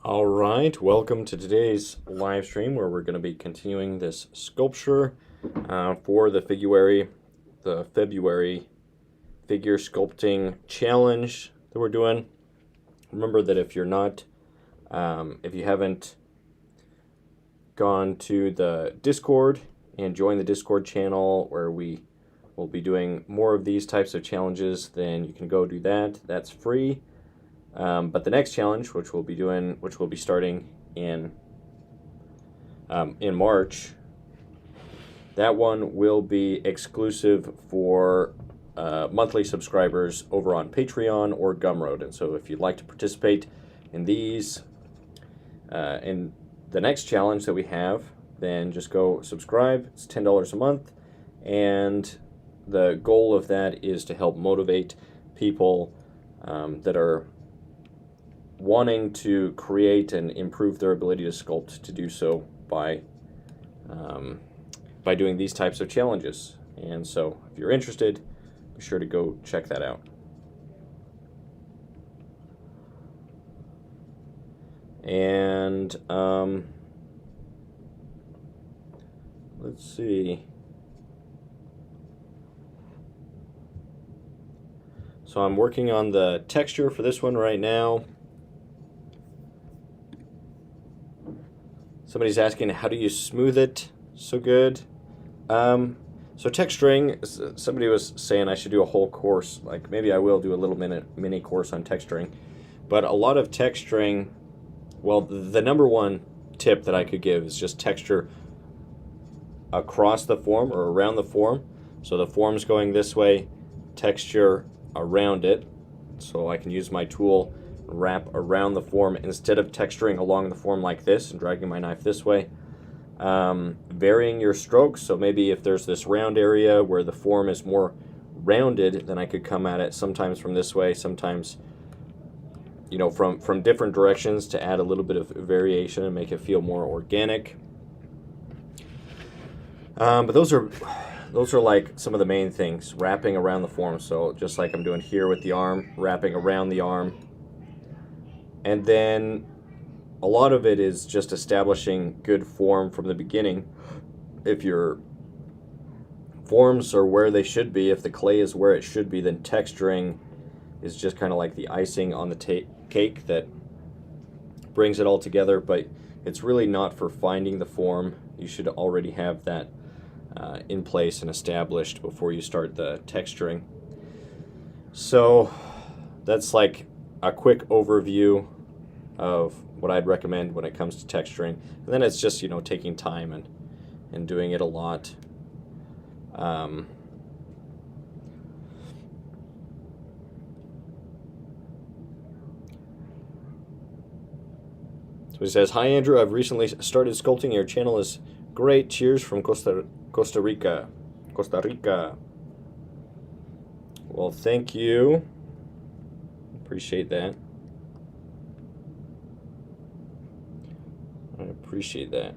All right, welcome to today's live stream where we're going to be continuing this sculpture for the February figure sculpting challenge that we're doing. Remember that if you haven't gone to the Discord and joined the Discord channel where we will be doing more of these types of challenges, then you can go do that. That's free. But the next challenge, which we'll be starting in March, that one will be exclusive for monthly subscribers over on Patreon or Gumroad. And so if you'd like to participate in these, in the next challenge that we have, then just go subscribe. It's $10 a month. And the goal of that is to help motivate people that are wanting to create and improve their ability to sculpt, to do so by doing these types of challenges. And so if you're interested, be sure to go check that out. And let's see. So I'm working on the texture for this one right now. Somebody's asking, how do you smooth it so good? So texturing, somebody was saying I should do a whole course. Like maybe I will do a little mini course on texturing. But a lot of texturing, well, the number one tip that I could give is just texture across the form or around the form. So the form's going this way, texture around it. So I can use my tool, wrap around the form instead of texturing along the form like this and dragging my knife this way. Varying your strokes, so maybe if there's this round area where the form is more rounded, then I could come at it sometimes from this way, sometimes from different directions to add a little bit of variation and make it feel more organic. But those are like some of the main things, wrapping around the form. So just like I'm doing here with the arm, wrapping around the arm. And then a lot of it is just establishing good form from the beginning. If your forms are where they should be, if the clay is where it should be, then texturing is just kind of like the icing on the cake that brings it all together. But it's really not for finding the form. You should already have that in place and established before you start the texturing. So that's like a quick overview of what I'd recommend when it comes to texturing. And then it's just, taking time and doing it a lot. So he says, "Hi Andrew, I've recently started sculpting. Your channel is great. Cheers from Costa Rica. Costa Rica." Well, thank you. Appreciate that. I appreciate that.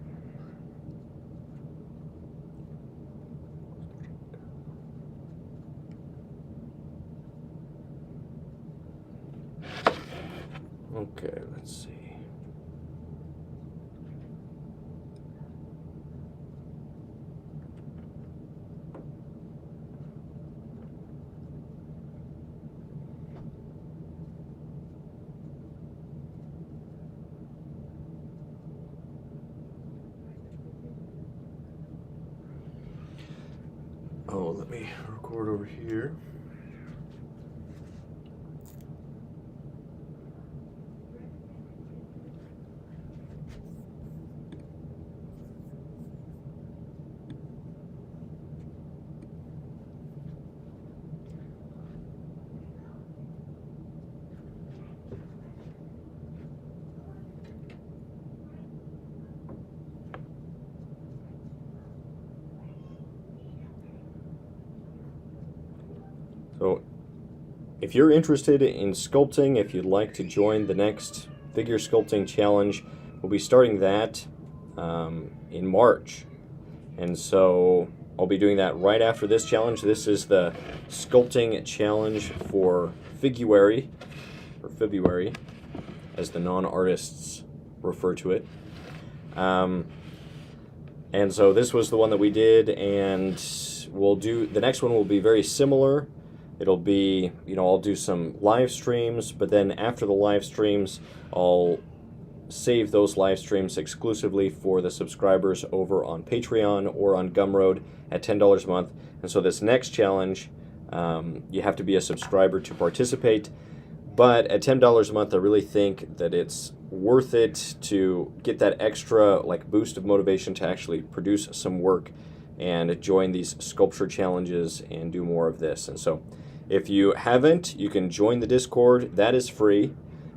Okay, let's see. Oh, let me record over here. So if you're interested in sculpting, if you'd like to join the next figure sculpting challenge, we'll be starting that in March. And so I'll be doing that right after this challenge. This is the sculpting challenge for February, as the non-artists refer to it. And so this was the one that we did, and we'll do, the next one will be very similar. It'll be, you know, I'll do some live streams, but then after the live streams, I'll save those live streams exclusively for the subscribers over on Patreon or on Gumroad at $10 a month. And so this next challenge, you have to be a subscriber to participate. But at $10 a month, I really think that it's worth it to get that extra like boost of motivation to actually produce some work and join these sculpture challenges and do more of this. And so if you haven't, you can join the Discord. That is free.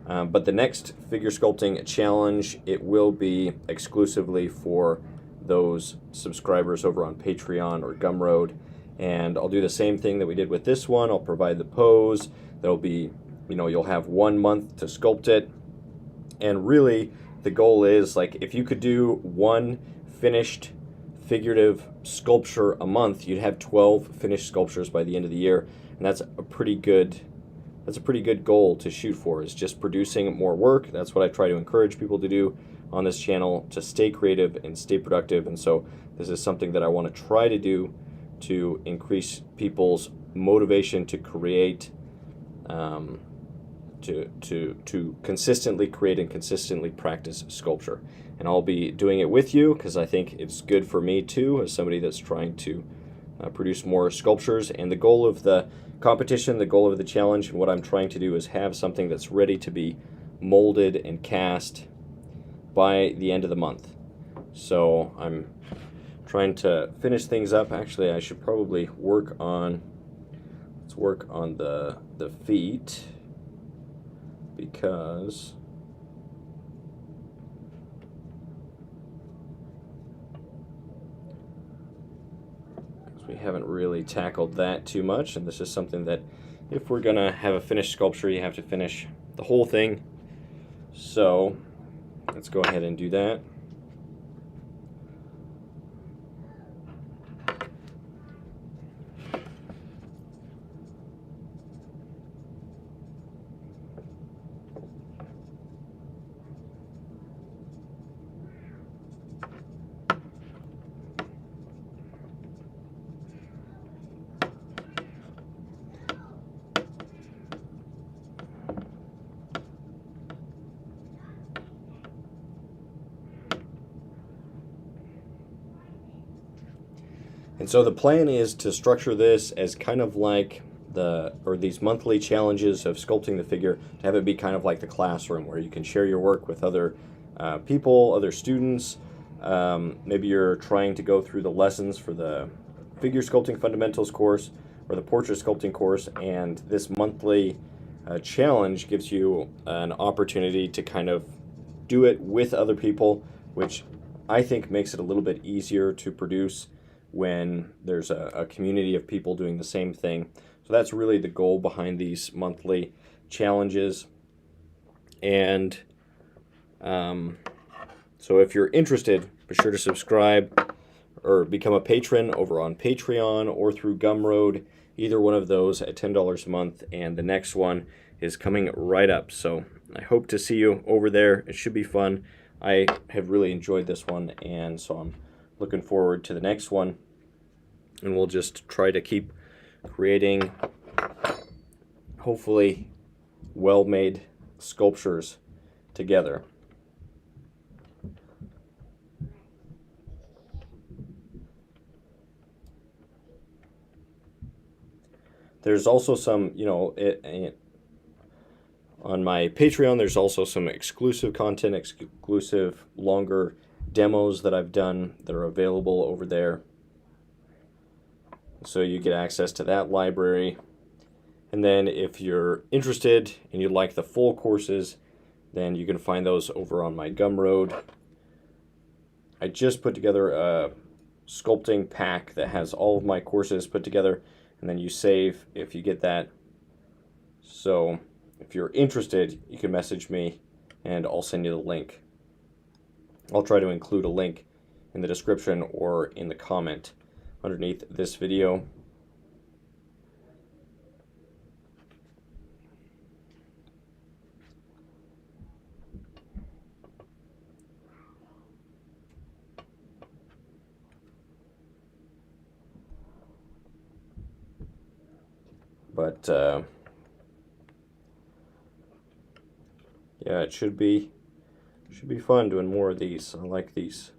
But the next figure sculpting challenge, it will be exclusively for those subscribers over on Patreon or Gumroad. And I'll do the same thing that we did with this one. I'll provide the pose. There'll be, you know, you'll have 1 month to sculpt it. And really, the goal is, like, if you could do one finished figurative sculpture a month, you'd have 12 finished sculptures by the end of the year. And that's a pretty good goal to shoot for, is just producing more work. That's what I try to encourage people to do on this channel, to stay creative and stay productive. And so this is something that I want to try to do to increase people's motivation to create, to consistently create and consistently practice sculpture. And I'll be doing it with you because I think it's good for me too, as somebody that's trying to produce more sculptures. And the goal of the competition, the goal of the challenge, and what I'm trying to do is have something that's ready to be molded and cast by the end of the month. So I'm trying to finish things up. Actually, I should probably work on, let's work on the feet, because we haven't really tackled that too much, and this is something that if we're gonna have a finished sculpture, you have to finish the whole thing. So let's go ahead and do that. And so the plan is to structure this as kind of like these monthly challenges of sculpting the figure, to have it be kind of like the classroom where you can share your work with other people, other students. Maybe you're trying to go through the lessons for the figure sculpting fundamentals course or the portrait sculpting course, and this monthly challenge gives you an opportunity to kind of do it with other people, which I think makes it a little bit easier to produce when there's a community of people doing the same thing. So that's really the goal behind these monthly challenges. And so if you're interested, be sure to subscribe or become a patron over on Patreon or through Gumroad, either one of those at $10 a month, and the next one is coming right up. So I hope to see you over there. It should be fun. I have really enjoyed this one, and so I'm looking forward to the next one, and we'll just try to keep creating hopefully well-made sculptures together. There's also some, you know, on my Patreon, there's also some exclusive content, exclusive longer demos that I've done that are available over there. So you get access to that library. And then if you're interested and you'd like the full courses, then you can find those over on my Gumroad. I just put together a sculpting pack that has all of my courses put together, and then you save if you get that. So if you're interested, you can message me and I'll send you the link. I'll try to include a link in the description or in the comment underneath this video. But yeah, it should be fun doing more of these. I like these.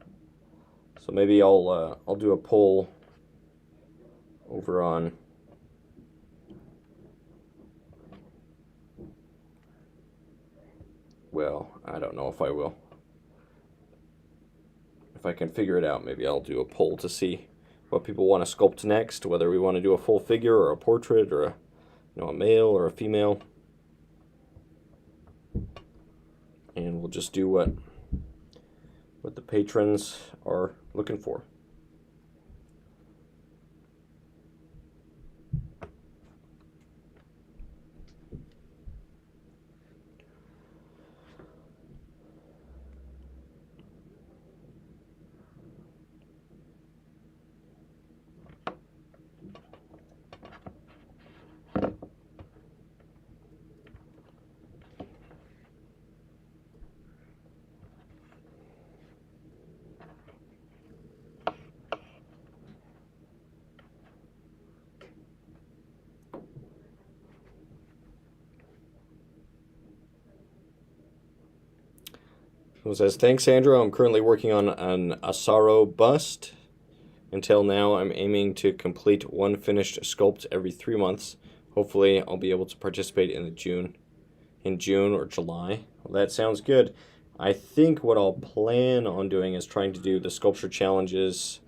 So maybe I'll do a poll over on well, I don't know if I will. If I can figure it out, maybe I'll do a poll to see what people want to sculpt next, whether we want to do a full figure or a portrait or a male or a female. And we'll just do what the patrons are looking for. It says, thanks, Sandra. I'm currently working on an Asaro bust. Until now, I'm aiming to complete one finished sculpt every 3 months. Hopefully, I'll be able to participate in June or July. Well, that sounds good. I think what I'll plan on doing is trying to do the sculpture challenges.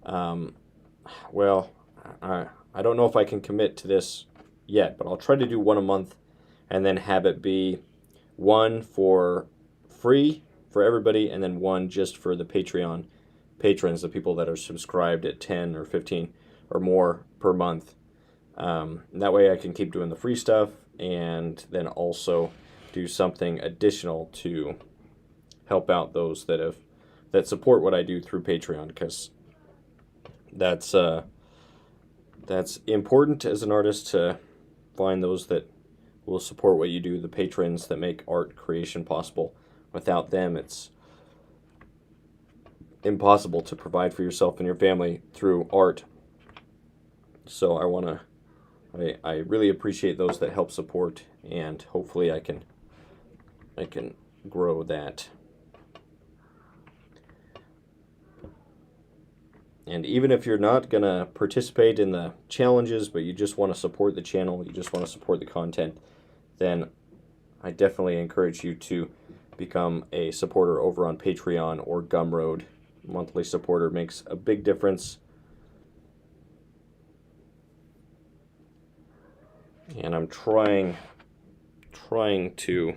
Well, I don't know if I can commit to this yet, but I'll try to do one a month and then have it be one for free for everybody and then one just for the Patreon patrons, the people that are subscribed at 10 or 15 or more per month. That way I can keep doing the free stuff and then also do something additional to help out those that support what I do through Patreon, because that's important as an artist, to find those that will support what you do, the patrons that make art creation possible. Without them, it's impossible to provide for yourself and your family through art. So I really appreciate those that help support, and hopefully I can grow that. And even if you're not gonna participate in the challenges, but you just want to support the channel, you just want to support the content, then I definitely encourage you to become a supporter over on Patreon or Gumroad. Monthly supporter makes a big difference. And I'm trying to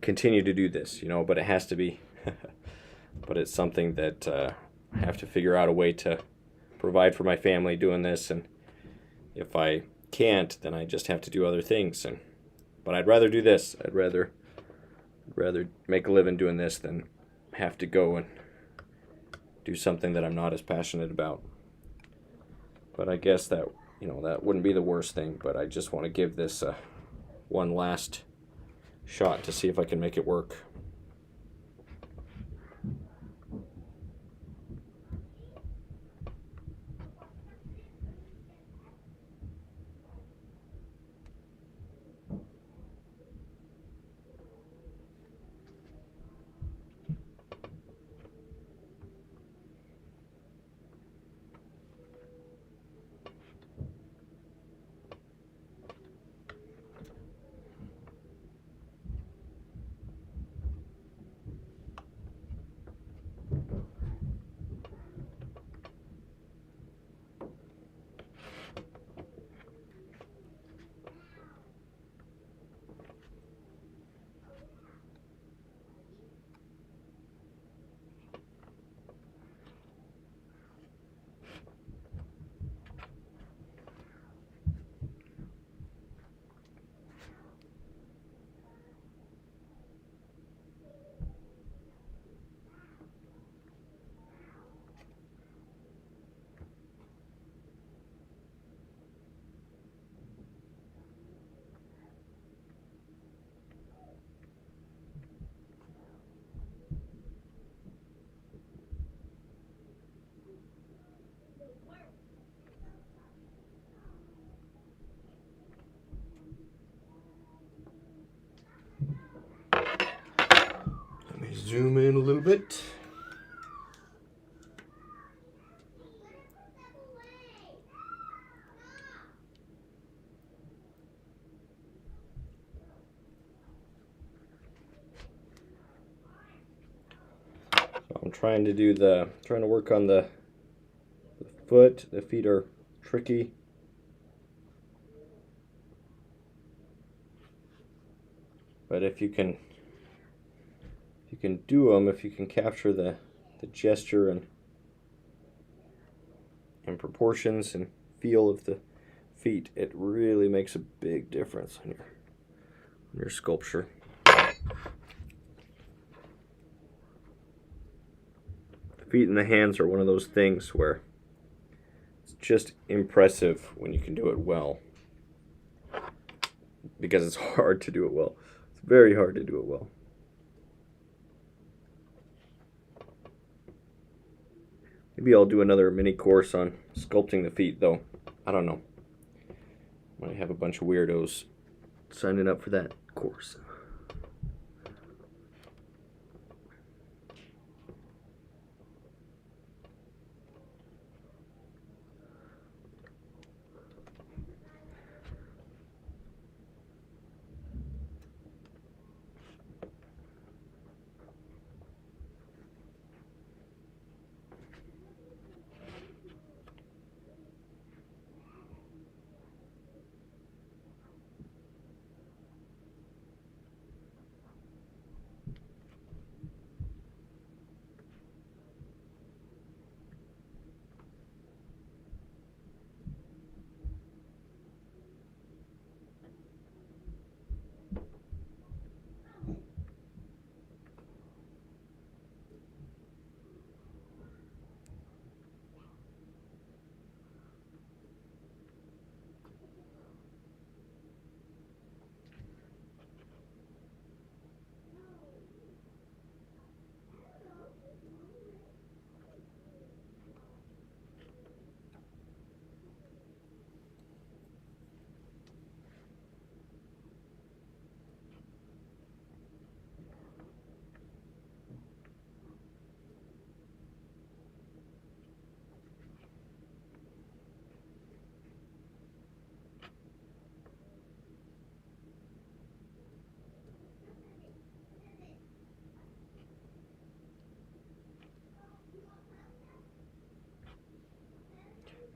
continue to do this, but it has to be, but it's something that I have to figure out a way to provide for my family doing this, and if I can't, then I just have to do other things. But I'd rather do this. I'd rather make a living doing this than have to go and do something that I'm not as passionate about. But I guess that that wouldn't be the worst thing. But I just want to give this one last shot to see if I can make it work. zoom in a little bit. I'm trying to work on the foot. The feet are tricky. But if you can do them, if you can capture the gesture and proportions and feel of the feet, it really makes a big difference on your sculpture. The feet and the hands are one of those things where it's just impressive when you can do it well, because it's hard to do it well. It's very hard to do it well. Maybe I'll do another mini course on sculpting the feet, though. I don't know. Might have a bunch of weirdos signing up for that course.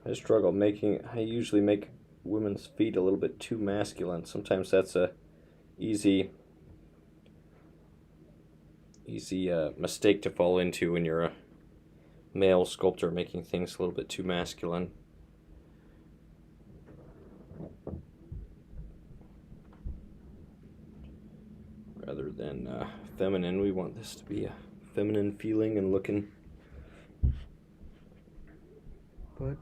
I usually make women's feet a little bit too masculine. Sometimes that's a easy mistake to fall into when you're a male sculptor, making things a little bit too masculine. Rather than feminine, we want this to be a feminine feeling and looking. But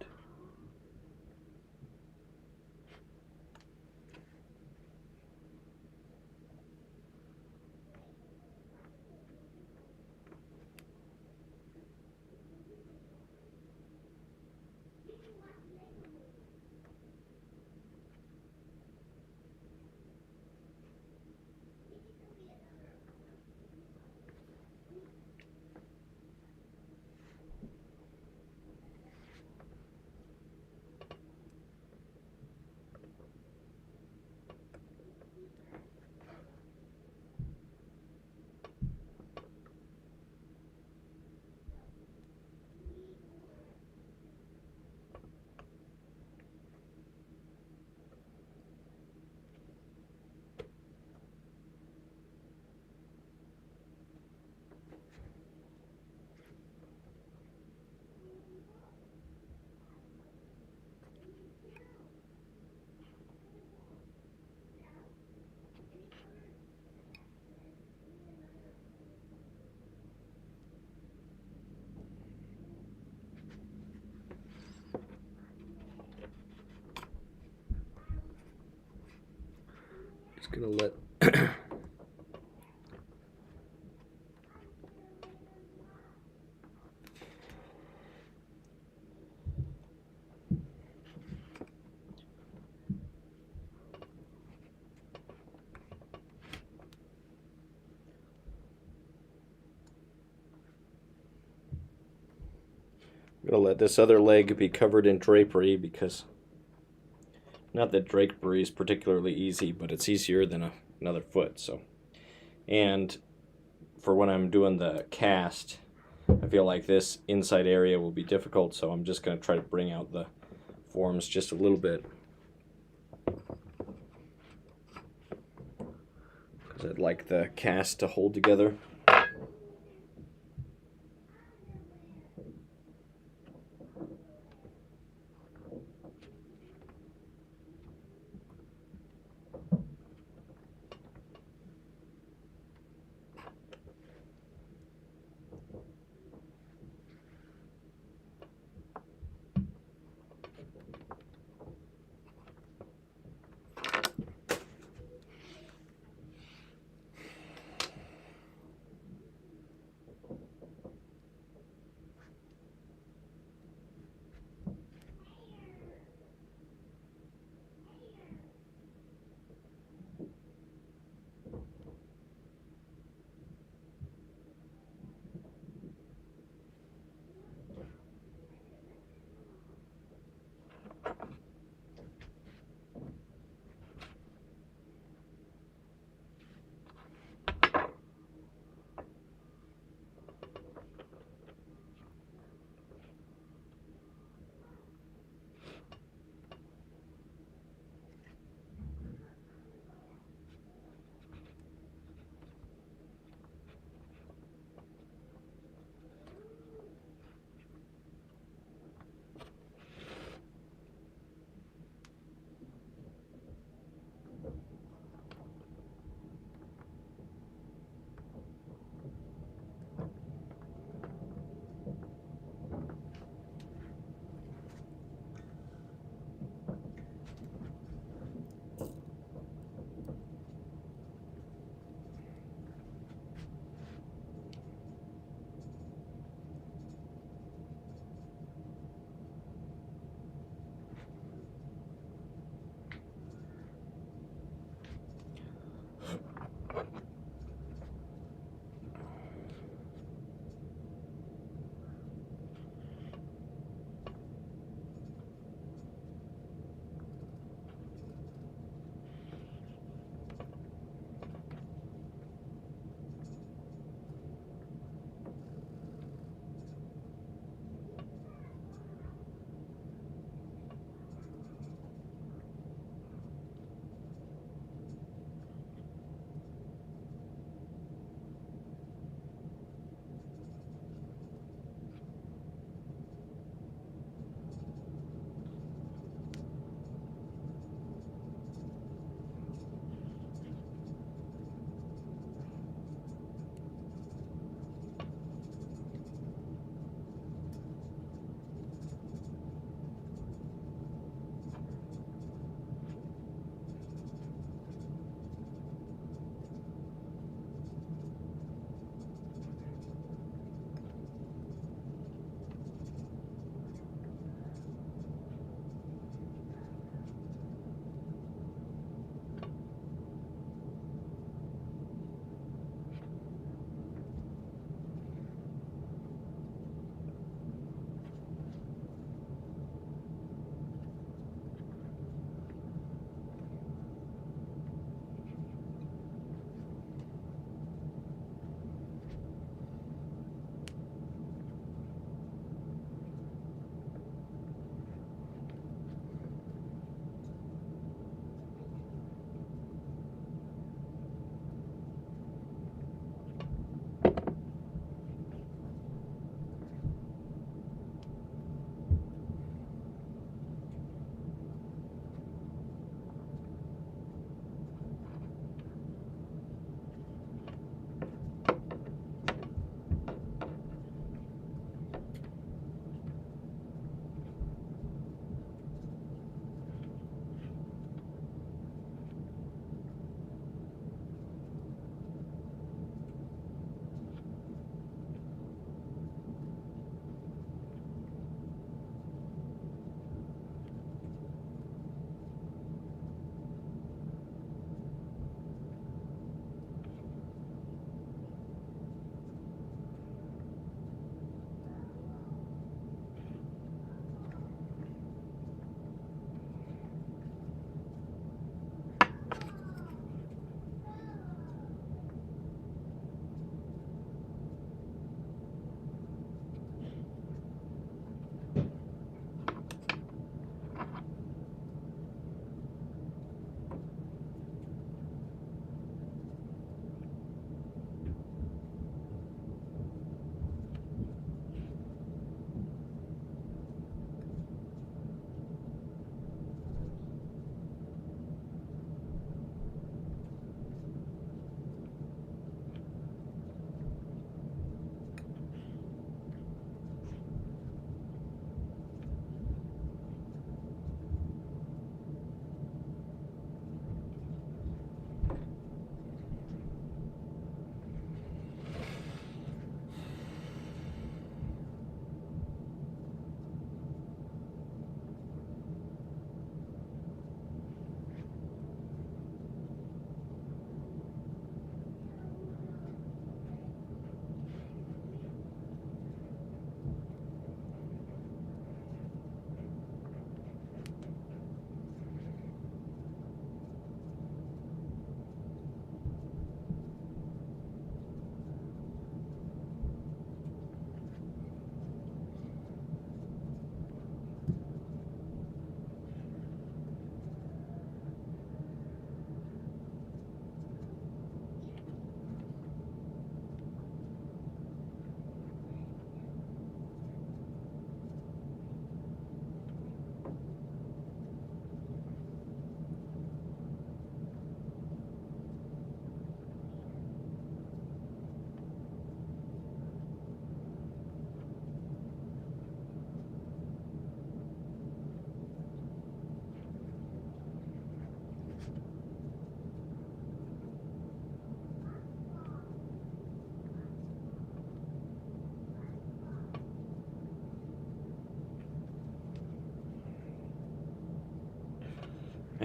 just gonna let I'm going to let this other leg be covered in drapery because, not that drapery is particularly easy, but it's easier than another foot. So, and for when I'm doing the cast, I feel like this inside area will be difficult, so I'm just going to try to bring out the forms just a little bit. Because I'd like the cast to hold together.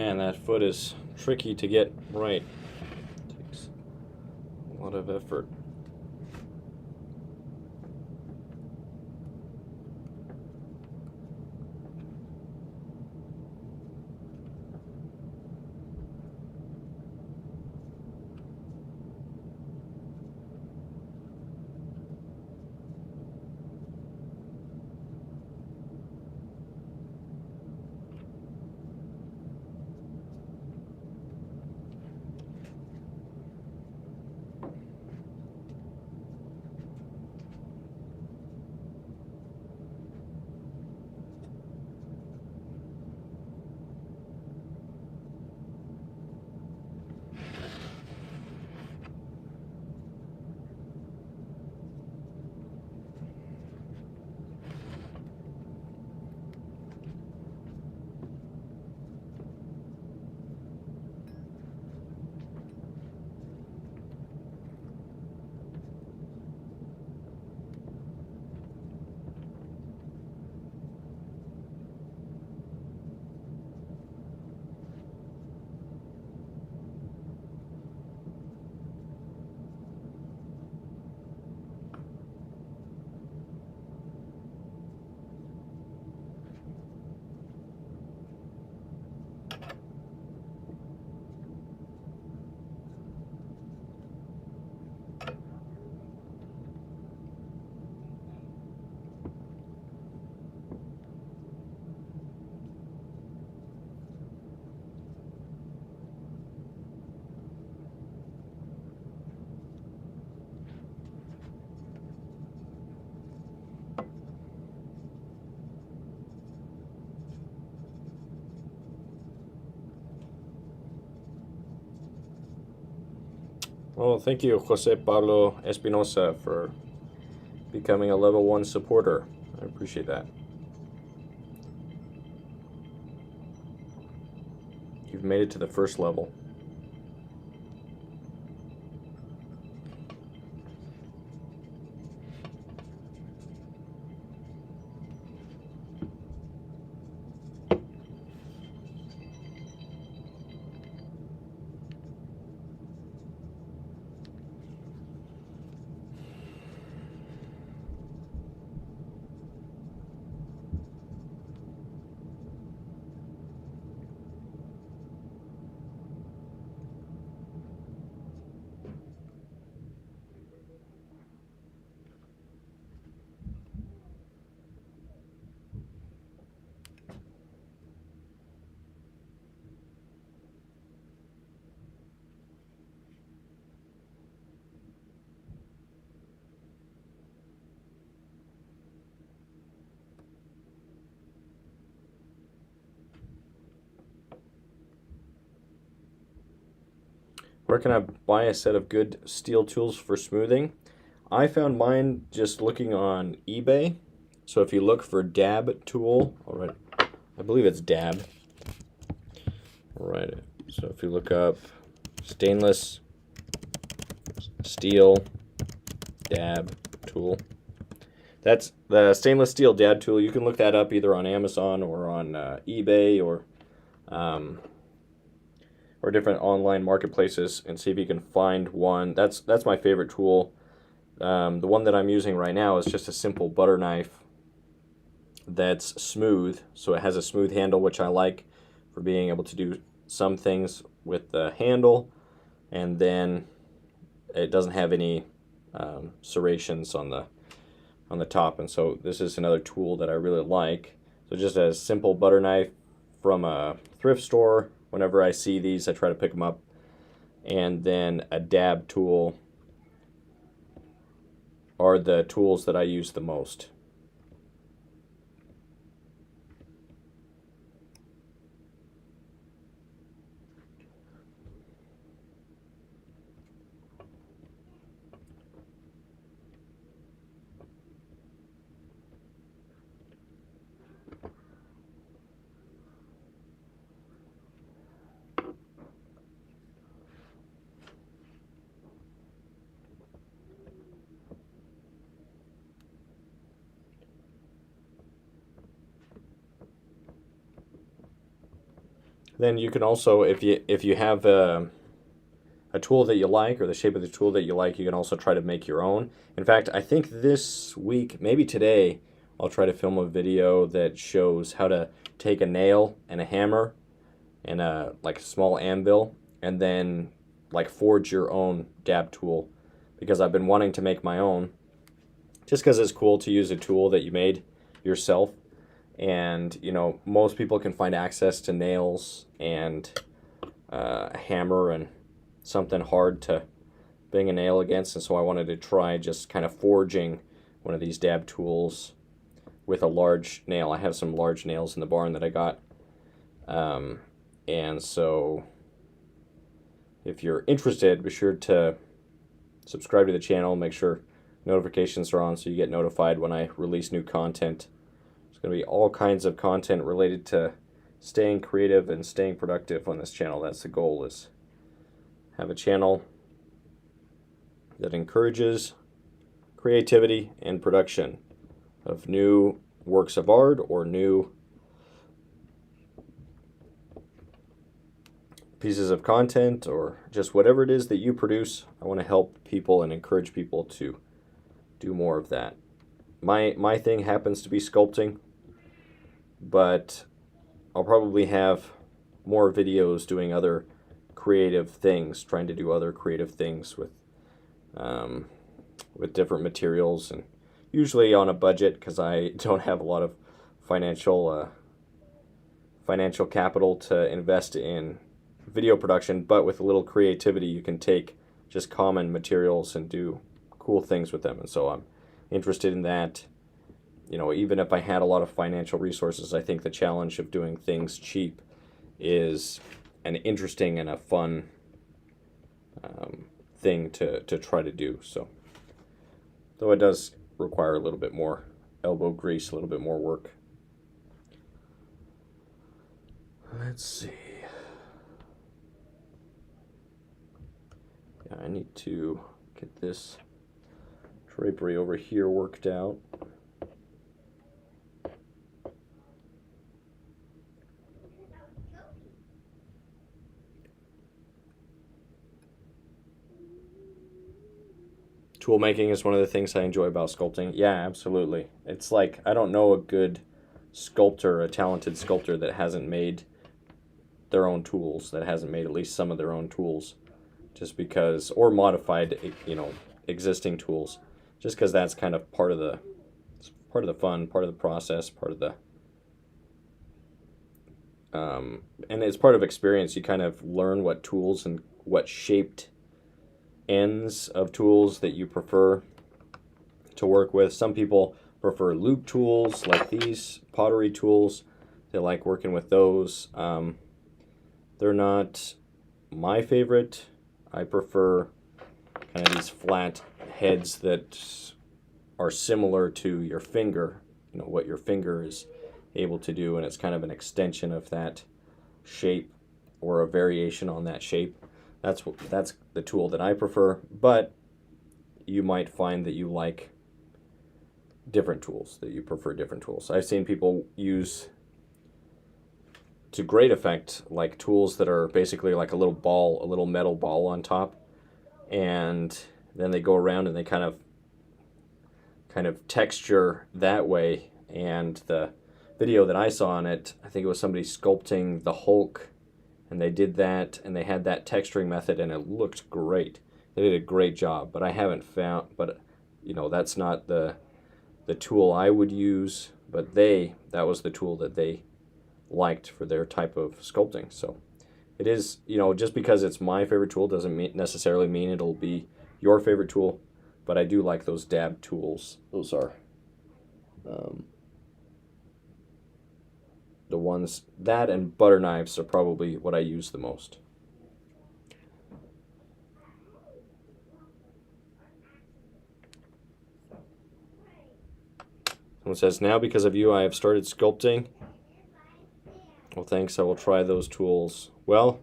Man, that foot is tricky to get right. It takes a lot of effort. Well, thank you, Jose Pablo Espinosa, for becoming a level 1 supporter. I appreciate that. You've made it to the first level. Where can I buy a set of good steel tools for smoothing? I found mine just looking on eBay. So if you look for dab tool, all right, I believe it's dab. All right, so if you look up stainless steel dab tool, that's the stainless steel dab tool. You can look that up either on Amazon or on eBay or different online marketplaces and see if you can find one. That's my favorite tool. The one that I'm using right now is just a simple butter knife that's smooth, so it has a smooth handle, which I like for being able to do some things with the handle, and then it doesn't have any serrations on the top. And so this is another tool that I really like. So just a simple butter knife from a thrift store. Whenever I see these, I try to pick them up. And then a dab tool are the tools that I use the most. then you can also, if you have a tool that you like, or the shape of the tool that you like, you can also try to make your own. In fact, I think this week, maybe today, I'll try to film a video that shows how to take a nail and a hammer and a like a small anvil, and then like forge your own dab tool, because I've been wanting to make my own, just because it's cool to use a tool that you made yourself. And you know, most people can find access to nails and a hammer and something hard to bang a nail against, and so I wanted to try just kind of forging one of these dab tools with a large nail. I have some large nails in the barn that I got, and so if you're interested, be sure to subscribe to the channel, make sure notifications are on so you get notified when I release new content. There's going to be all kinds of content related to staying creative and staying productive on this channel. That's the goal, is have a channel that encourages creativity and production of new works of art or new pieces of content, or just whatever it is that you produce. I want to help people and encourage people to do more of that. My thing happens to be sculpting, but I'll probably have more videos doing other creative things, trying to do other creative things with different materials, and usually on a budget, because I don't have a lot of financial capital to invest in video production. But with a little creativity, you can take just common materials and do cool things with them, and so I'm interested in that. You know, even if I had a lot of financial resources, I think the challenge of doing things cheap is an interesting and a fun thing to try to do. So, though it does require a little bit more elbow grease, a little bit more work. Let's see. Yeah, I need to get this drapery over here worked out. Tool making is one of the things I enjoy about sculpting. Yeah, absolutely. It's like, I don't know a good sculptor, a talented sculptor, that hasn't made their own tools, that hasn't made at least some of their own tools, just because, or modified, you know, existing tools, just because that's kind of part of the fun, part of the process, part of the and it's part of experience. You kind of learn what tools and what shaped ends of tools that you prefer to work with. Some people prefer loop tools like these pottery tools. They like working with those. They're not my favorite. I prefer kind of these flat heads that are similar to your finger, you know, what your finger is able to do, and it's kind of an extension of that shape or a variation on that shape. That's the tool that I prefer, but you might find that you like different tools, that you prefer different tools. I've seen people use, to great effect, like tools that are basically like a little ball, a little metal ball on top, and then they go around and they kind of texture that way. And the video that I saw on it, I think it was somebody sculpting the Hulk, and they did that, and they had that texturing method, and it looked great. They did a great job, but I haven't found, but you know, that's not the tool I would use, but that was the tool that they liked for their type of sculpting. So it is, you know, just because it's my favorite tool doesn't necessarily mean it'll be your favorite tool, but I do like those dab tools. Those are the ones, that and butter knives are probably what I use the most. Someone says, now because of you I have started sculpting. Well, thanks, I will try those tools. Well,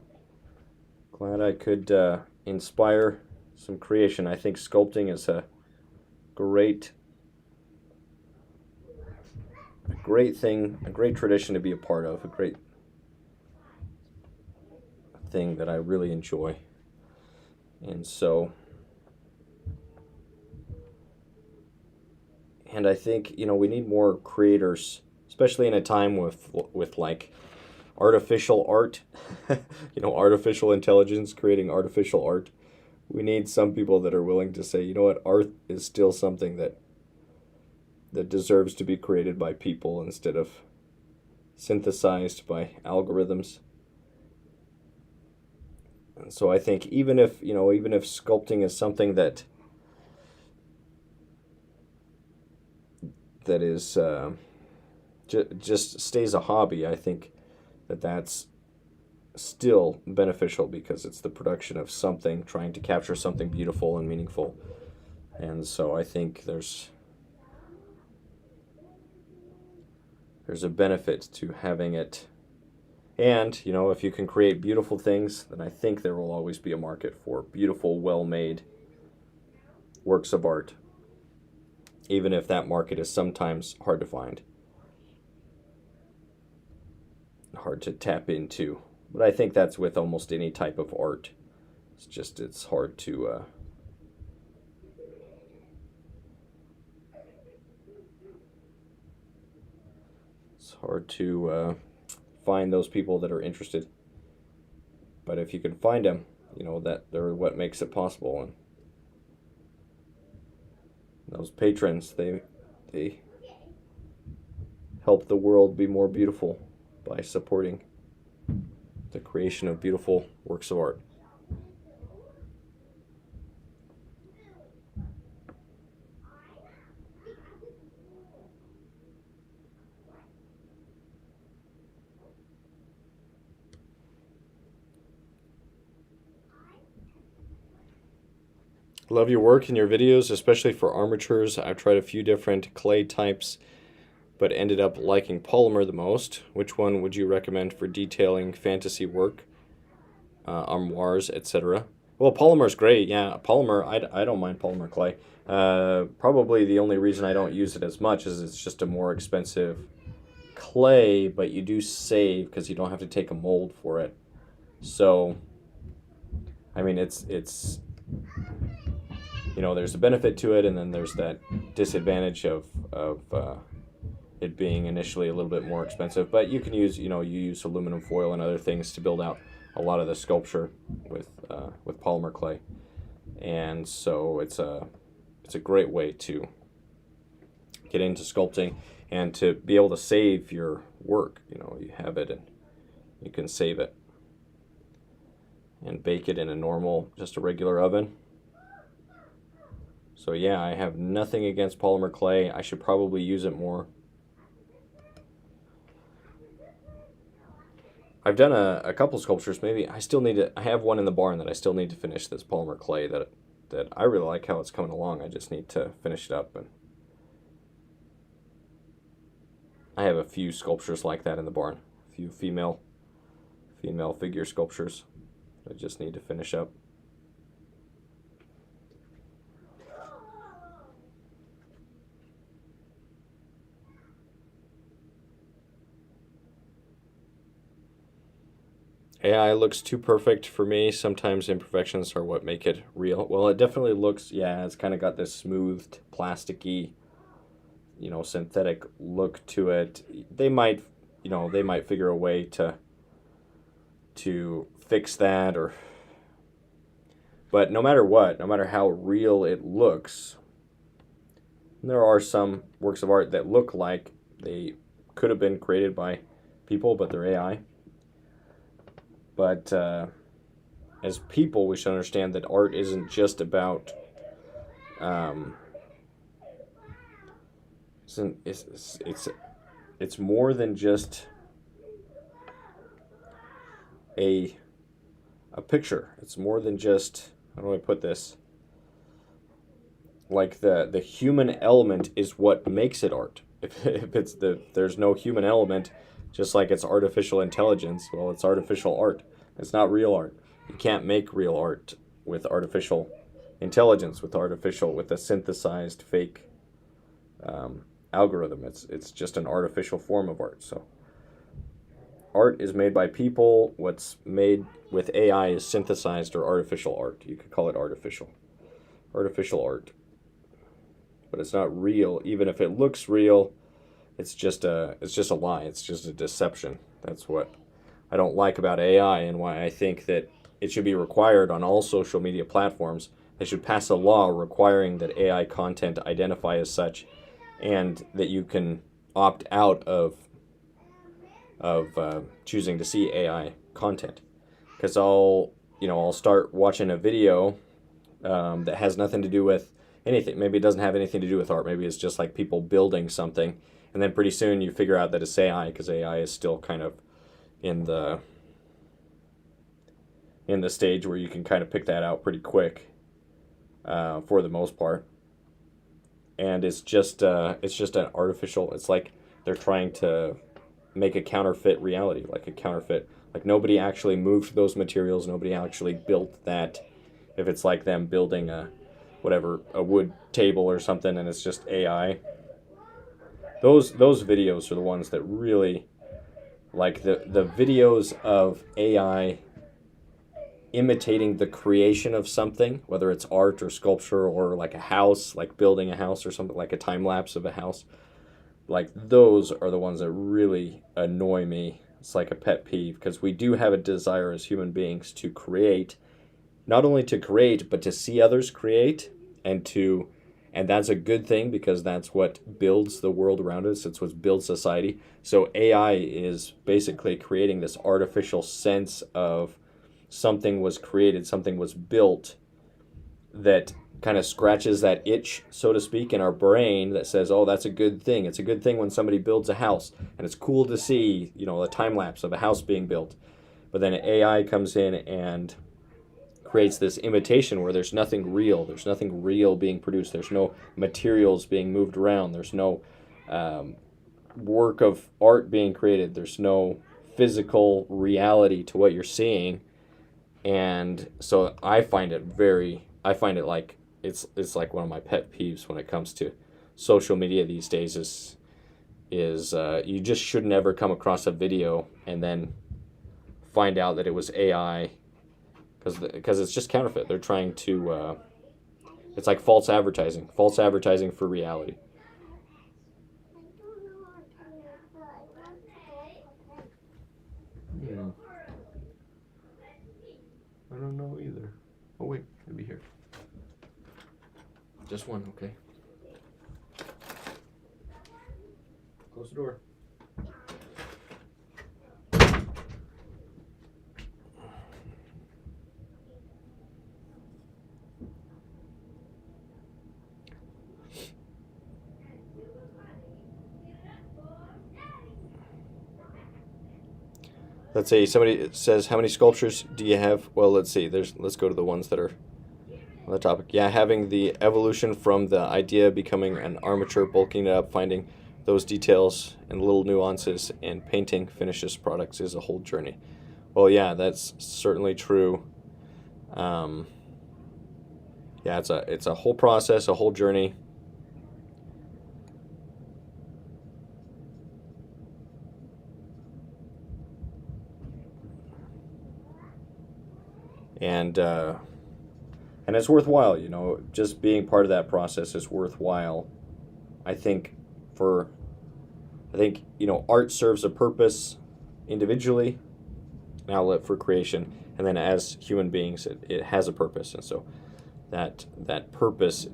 glad I could inspire some creation. I think sculpting is a great thing, a great tradition to be a part of, a great thing that I really enjoy. And so, and I think, you know, we need more creators, especially in a time with like artificial art, you know, artificial intelligence creating artificial art. We need some people that are willing to say, you know what, art is still something that deserves to be created by people instead of synthesized by algorithms. And so I think even if, you know, even if sculpting is something that is just stays a hobby, I think that's still beneficial because it's the production of something, trying to capture something beautiful and meaningful. And so I think there's a benefit to having it. And, you know, if you can create beautiful things, then I think there will always be a market for beautiful, well-made works of art, even if that market is sometimes hard to find, hard to tap into. But I think that's with almost any type of art. It's just, it's hard to find those people that are interested. But if you can find them, you know, that they're what makes it possible. And those patrons, they help the world be more beautiful by supporting the creation of beautiful works of art. Love your work and your videos, especially for armatures. I've tried a few different clay types, but ended up liking polymer the most. Which one would you recommend for detailing fantasy work, armoires, etc.? Well, polymer's great. Yeah, polymer, I don't mind polymer clay. Probably the only reason I don't use it as much is it's just a more expensive clay, but you do save because you don't have to take a mold for it. So, I mean, it's you know, there's a benefit to it, and then there's that disadvantage of it being initially a little bit more expensive. But you can use, you know, you use aluminum foil and other things to build out a lot of the sculpture with polymer clay, and so it's a great way to get into sculpting and to be able to save your work. You know, you have it and you can save it and bake it in a normal, just a regular oven. So yeah, I have nothing against polymer clay. I should probably use it more. I've done a couple sculptures. Maybe I still need to. I have one in the barn that I still need to finish. This polymer clay that I really like how it's coming along. I just need to finish it up. And I have a few sculptures like that in the barn. A few female figure sculptures. I just need to finish up. AI looks too perfect for me. Sometimes imperfections are what make it real. Well, it definitely looks, yeah, it's kind of got this smoothed, plasticky, you know, synthetic look to it. They might, you know, they might figure a way to fix that, or, but no matter what, no matter how real it looks, there are some works of art that look like they could have been created by people, but they're AI. But as people, we should understand that art isn't just about it's more than just a picture. It's more than just, how do I put this? Like the human element is what makes it art. If there's no human element, just like it's artificial intelligence, well, it's artificial art. It's not real art. You can't make real art with artificial intelligence, with a synthesized fake algorithm. It's just an artificial form of art. So art is made by people. What's made with AI is synthesized or artificial art. You could call it artificial art, but it's not real. Even if it looks real, it's just a lie. It's just a deception. That's what I don't like about AI, and why I think that it should be required on all social media platforms. They should pass a law requiring that AI content identify as such, and that you can opt out of choosing to see AI content. Because I'll start watching a video that has nothing to do with anything. Maybe it doesn't have anything to do with art. Maybe it's just like people building something, and then pretty soon you figure out that it's AI, because AI is still kind of in the stage where you can kind of pick that out pretty quick, for the most part. And it's just an artificial. It's like they're trying to make a counterfeit reality, like nobody actually moved those materials, nobody actually built that. If it's like them building a wood table or something, and it's just AI, those videos are the ones that really, like the videos of AI imitating the creation of something, whether it's art or sculpture or like a house, like building a house or something, like a time lapse of a house. Like, those are the ones that really annoy me. It's like a pet peeve, because we do have a desire as human beings to create, not only to create, but to see others create, and that's a good thing, because that's what builds the world around us. It's what builds society. So AI is basically creating this artificial sense of something was created, something was built, that kind of scratches that itch, so to speak, in our brain that says, oh, that's a good thing. It's a good thing when somebody builds a house, and it's cool to see, a time lapse of a house being built. But then AI comes in and creates this imitation where there's nothing real. There's nothing real being produced. There's no materials being moved around. There's no work of art being created. There's no physical reality to what you're seeing. And so I find it like, it's like one of my pet peeves when it comes to social media these days is you just should never come across a video and then find out that it was AI, because it's just counterfeit. They're trying to it's like false advertising for reality. Yeah. I don't know either. Oh wait, maybe here. Just one, okay. Close the door. Let's see, somebody says, how many sculptures do you have? Well, let's see. Let's go to the ones that are on the topic. Yeah, having the evolution from the idea becoming an armature, bulking it up, finding those details and little nuances, and painting finishes products is a whole journey. Well, yeah, that's certainly true. Yeah, it's a whole process, a whole journey. And it's worthwhile, just being part of that process is worthwhile. I think art serves a purpose individually, an outlet for creation, and then as human beings, it has a purpose, and so that purpose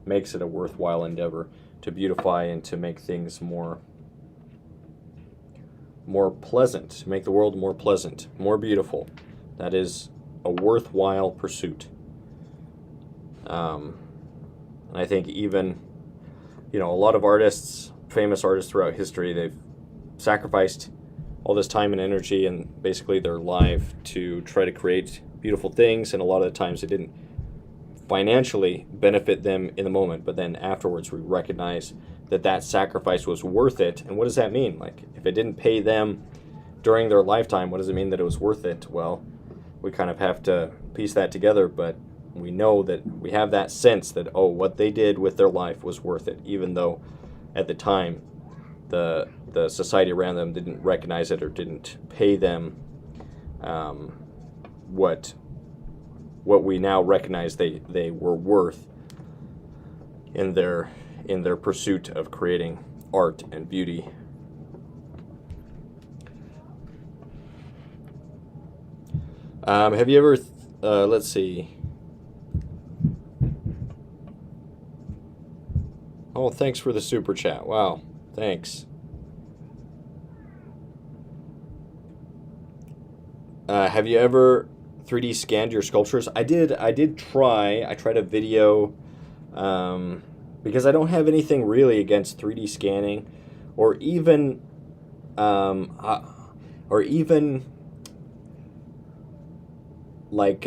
makes it a worthwhile endeavor to beautify and to make things more pleasant, make the world more pleasant, more beautiful. That is a worthwhile pursuit. And I think even, a lot of artists, famous artists throughout history, they've sacrificed all this time and energy and basically their life to try to create beautiful things, and a lot of the times it didn't financially benefit them in the moment, but then afterwards we recognize that sacrifice was worth it. And what does that mean? Like, if it didn't pay them during their lifetime, what does it mean that it was worth it? Well, we kind of have to piece that together, but we know that we have that sense that, what they did with their life was worth it, even though at the time the society around them didn't recognize it or didn't pay them what we now recognize they were worth in their pursuit of creating art and beauty. Have you ever let's see. Oh, thanks for the super chat. Wow, thanks. Have you ever 3D scanned your sculptures? I did try. I tried a video because I don't have anything really against 3D scanning, or even like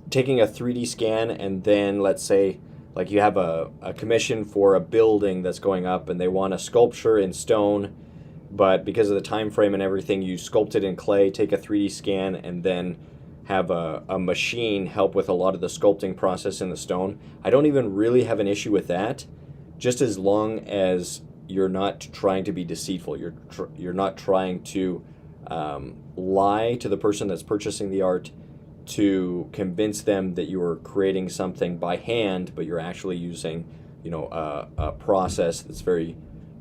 taking a 3D scan and then, let's say, like you have a commission for a building that's going up and they want a sculpture in stone, but because of the time frame and everything, you sculpt it in clay, take a 3D scan, and then have a machine help with a lot of the sculpting process in the stone. I don't even really have an issue with that, just as long as you're not trying to be deceitful. You're not trying to lie to the person that's purchasing the art to convince them that you are creating something by hand, but you're actually using, you know, a process that's very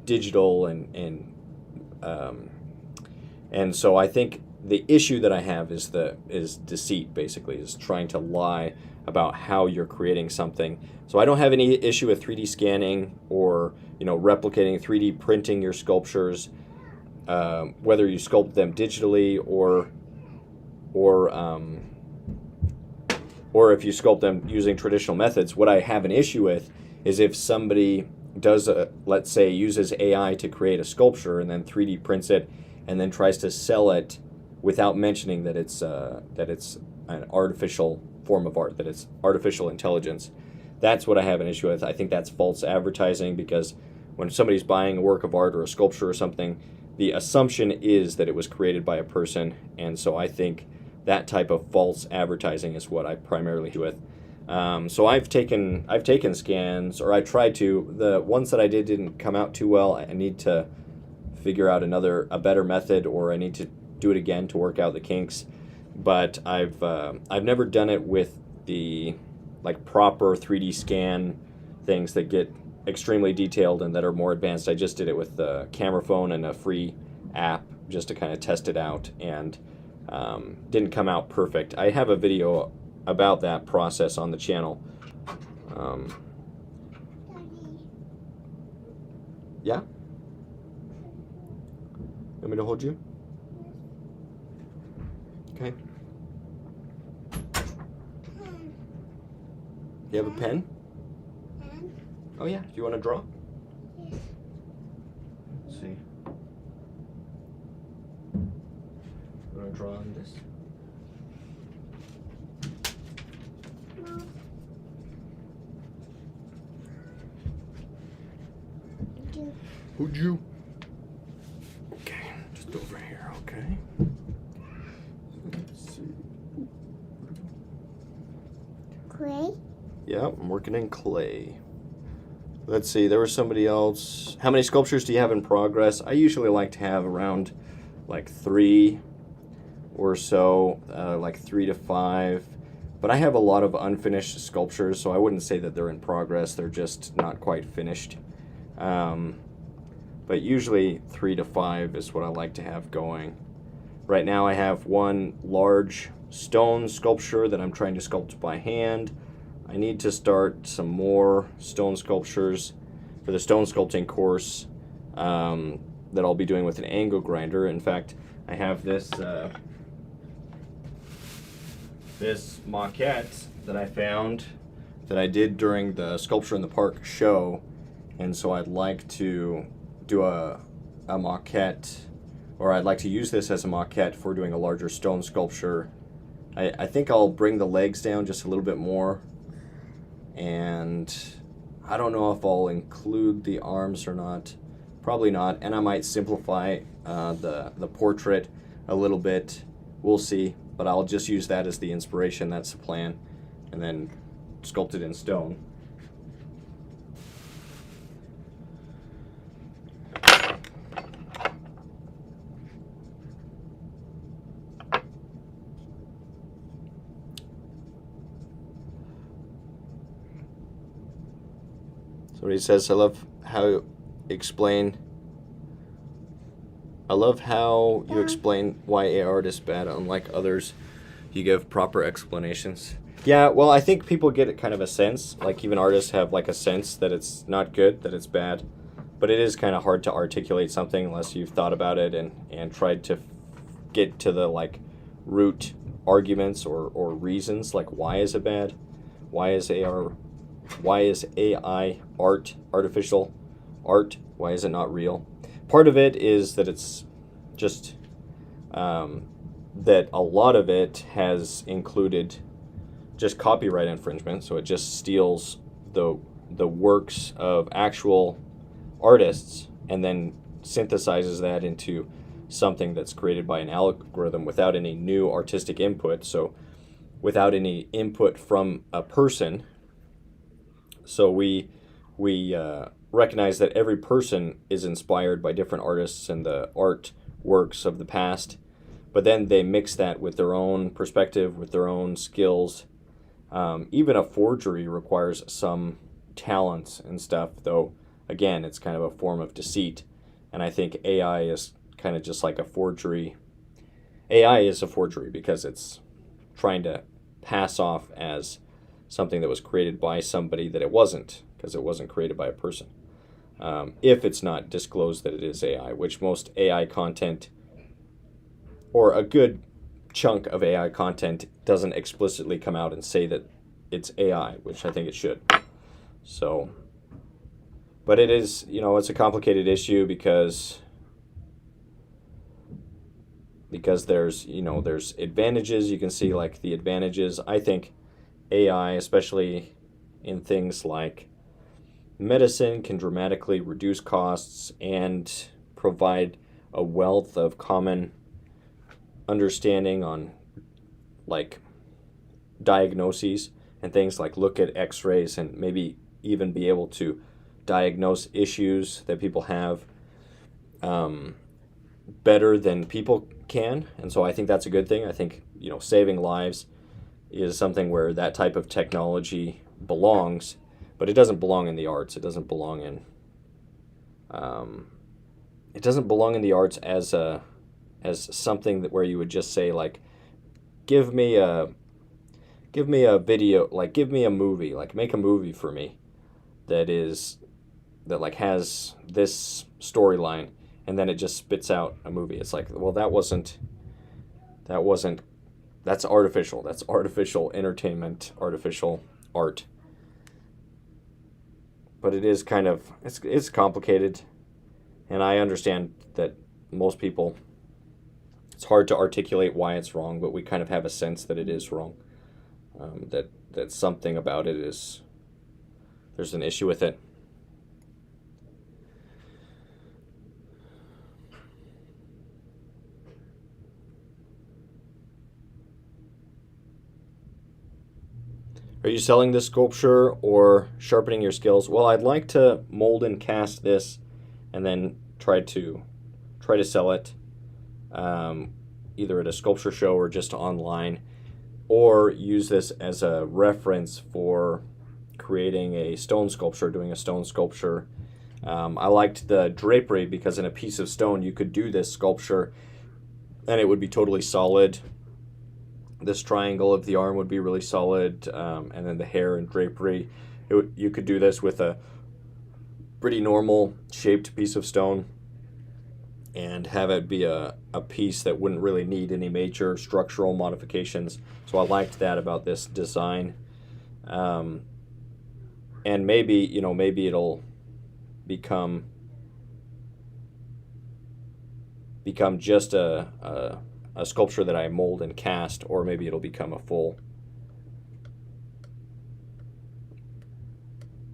digital and so I think the issue that I have is deceit, basically, is trying to lie about how you're creating something. So I don't have any issue with 3D scanning or, you know, replicating, 3D printing your sculptures, whether you sculpt them digitally or if you sculpt them using traditional methods. What I have an issue with is if somebody does let's say, uses AI to create a sculpture and then 3D prints it and then tries to sell it without mentioning that it's an artificial form of art, that it's artificial intelligence. That's what I have an issue with. I think that's false advertising, because when somebody's buying a work of art or a sculpture or something, the assumption is that it was created by a person, and so I think that type of false advertising is what I primarily do with. So I've taken scans, or I tried to. The ones that I did didn't come out too well. I need to figure out a better method, or I need to do it again to work out the kinks. But I've never done it with the like proper 3D scan things that get extremely detailed and that are more advanced. I just did it with the camera phone and a free app just to kind of test it out, and didn't come out perfect. I have a video about that process on the channel. Yeah? You want me to hold you? Okay. You have a pen? Oh yeah. Do you want to draw? Let's see. You want to draw on this? Would you? Okay, just over here, okay? Let's see. Clay? Yeah, I'm working in clay. Let's see, there was somebody else. How many sculptures do you have in progress? I usually like to have around like 3 or so, like 3 to 5. But I have a lot of unfinished sculptures, so I wouldn't say that they're in progress. They're just not quite finished. But usually 3 to 5 is what I like to have going. Right now I have one large stone sculpture that I'm trying to sculpt by hand. I need to start some more stone sculptures for the stone sculpting course that I'll be doing with an angle grinder. In fact, I have this this maquette that I found that I did during the Sculpture in the Park show, and so I'd like to do a maquette, or I'd like to use this as a maquette for doing a larger stone sculpture. I think I'll bring the legs down just a little bit more, and I don't know if I'll include the arms or not. Probably not, and I might simplify the portrait a little bit. We'll see, but I'll just use that as the inspiration. That's the plan, and then sculpt it in stone. What he says, I love how you explain why AI art is bad, unlike others. You give proper explanations. Yeah, well, I think people get kind of a sense, like even artists have like a sense that it's not good, that it's bad. But it is kind of hard to articulate something unless you've thought about it and tried to get to the like root arguments or reasons, like why is it bad? Why is AI art, artificial art? Why is it not real? Part of it is that it's just that a lot of it has included just copyright infringement, so it just steals the works of actual artists and then synthesizes that into something that's created by an algorithm without any new artistic input, so without any input from a person. So we recognize that every person is inspired by different artists and the art works of the past, but then they mix that with their own perspective, with their own skills. Even a forgery requires some talent and stuff, though again, it's kind of a form of deceit. And I think AI is kind of just like a forgery. AI is a forgery because it's trying to pass off as something that was created by somebody that it wasn't, because it wasn't created by a person. If it's not disclosed that it is AI, which most AI content, or a good chunk of AI content, doesn't explicitly come out and say that it's AI, which I think it should. So, but it is, it's a complicated issue because there's, there's advantages. You can see like the advantages. I think AI, especially in things like medicine, can dramatically reduce costs and provide a wealth of common understanding on like diagnoses and things, like look at x-rays and maybe even be able to diagnose issues that people have better than people can. And so I think that's a good thing. I think, saving lives is something where that type of technology belongs, but it doesn't belong in the arts. It doesn't belong in the arts as something that where you would just say like, give me a video, like give me a movie, like make a movie for me that like has this storyline, and then it just spits out a movie. It's like, well, that's artificial. That's artificial entertainment, artificial art. But it is kind of, it's complicated, and I understand that most people, it's hard to articulate why it's wrong, but we kind of have a sense that it is wrong. That something about it is, there's an issue with it. Are you selling this sculpture or sharpening your skills? Well, I'd like to mold and cast this and then try to sell it either at a sculpture show or just online, or use this as a reference for creating a stone sculpture, doing a stone sculpture. I liked the drapery because in a piece of stone you could do this sculpture and it would be totally solid. This triangle of the arm would be really solid, and then the hair and drapery. You could do this with a pretty normal shaped piece of stone and have it be a piece that wouldn't really need any major structural modifications. So I liked that about this design. And maybe, maybe it'll become just a sculpture that I mold and cast, or maybe it'll become a full